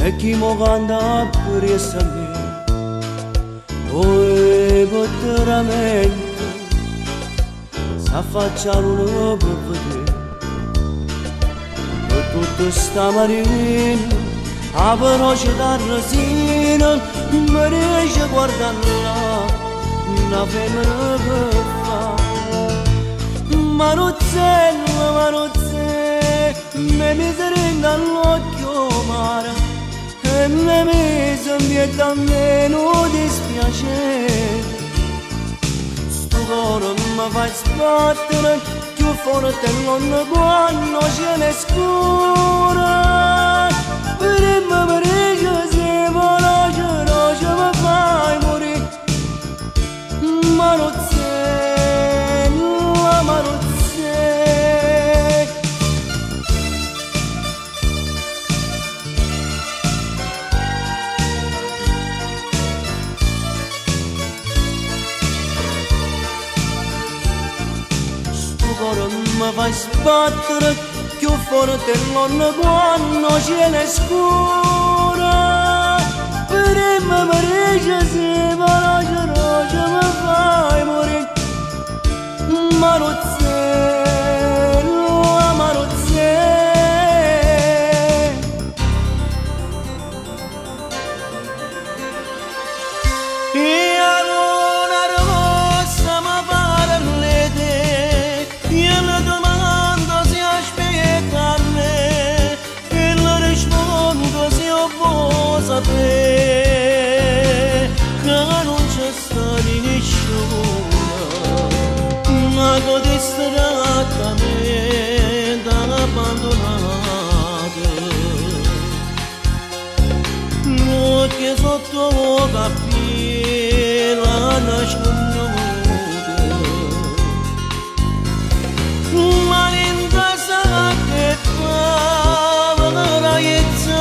e chi mo canta pure a me poi potramento s'affacciare uno per vedere per tutta sta marina a veloce da resina mi riesce a guardarla una femmina che fa Maruzzella, mi miserenga all'occhio mare e mi mise mi almeno dispiacere sto cuore mi fa sbattere più forte non quando ce ne scura prima mi dice se veloce mi fai morire Maruzzella mi fai sbattere più forte non quando ce ne scura prima mi dice se veloce mi fai morire Maruzzella, e allora rossa mi pare l'ete e le domando se aspetta a me e le rispondo se io vuoi sapere che non c'è stato nessuno ma che strattamente abbandonato non che sotto capire nasconduto ma in casa che fa la ragazzate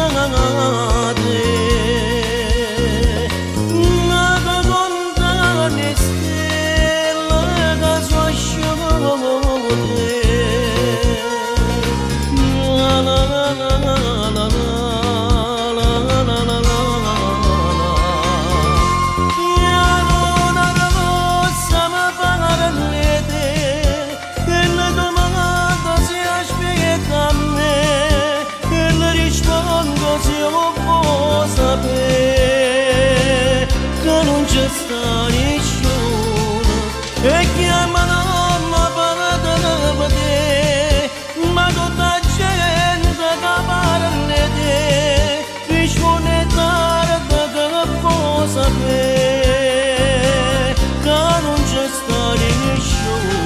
ma che contane stelle che sua scioglie la la la la la la se io vuoi sapere che non c'è sta nessuno e chiamano ma per vedere ma tutta gente che parla di te risponde tardi che vuoi sapere che non c'è sta nessuno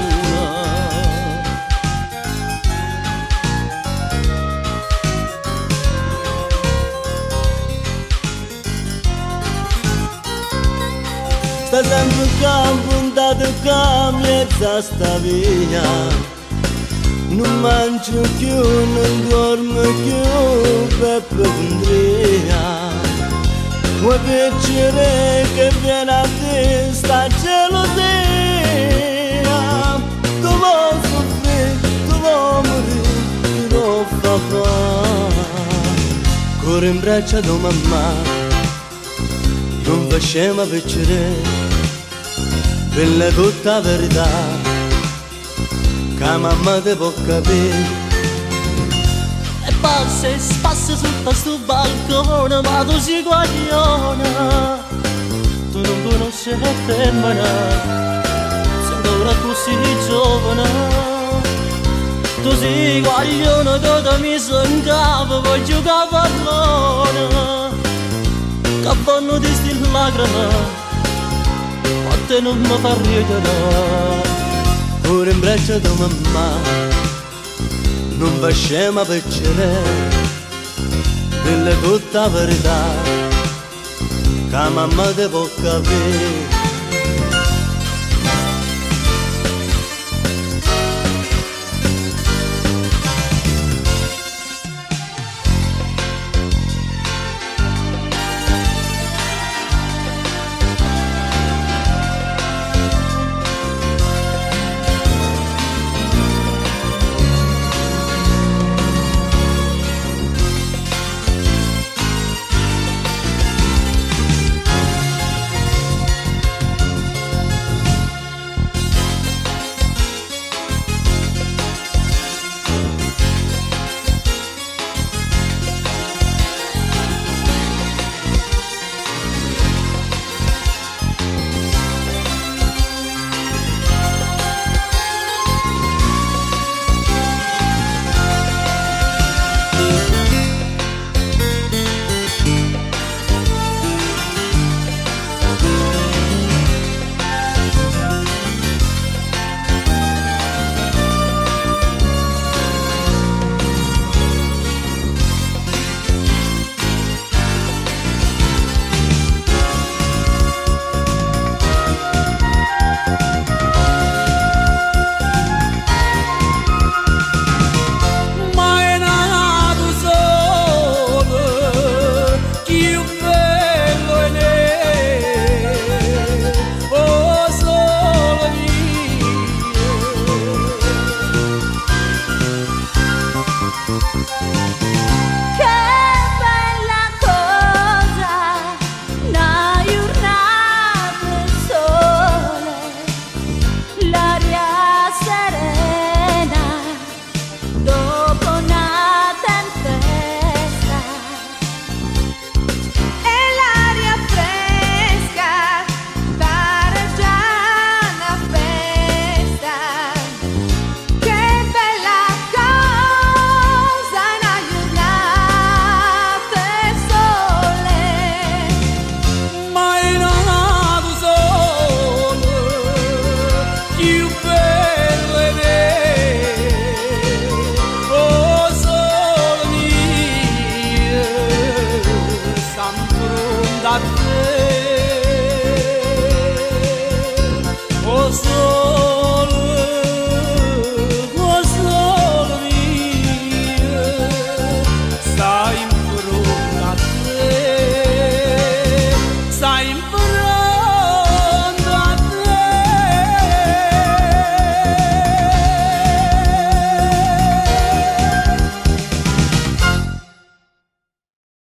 sta sempre in campo, puntato che mezza sta via non mangio più, non dormo più per pondria vuoi piacere che viene a te sta gelosia tu vuoi soffrire, tu vuoi morire tu vuoi papà corri in braccio tua mamma non facciamo piacere quella è tutta verità che mamma ti può capire e passa e spassa sotto sto balcone ma tu sei guagliona tu non conosci la femmina sei ancora così giovane tu sei guagliona che ti mi sognavo vuoi giocare a pallone che vanno di sti lacrime te non mi fa ridere pure in braccio tua mamma non facciamo piacere quella è tutta verità che mamma ti può capire in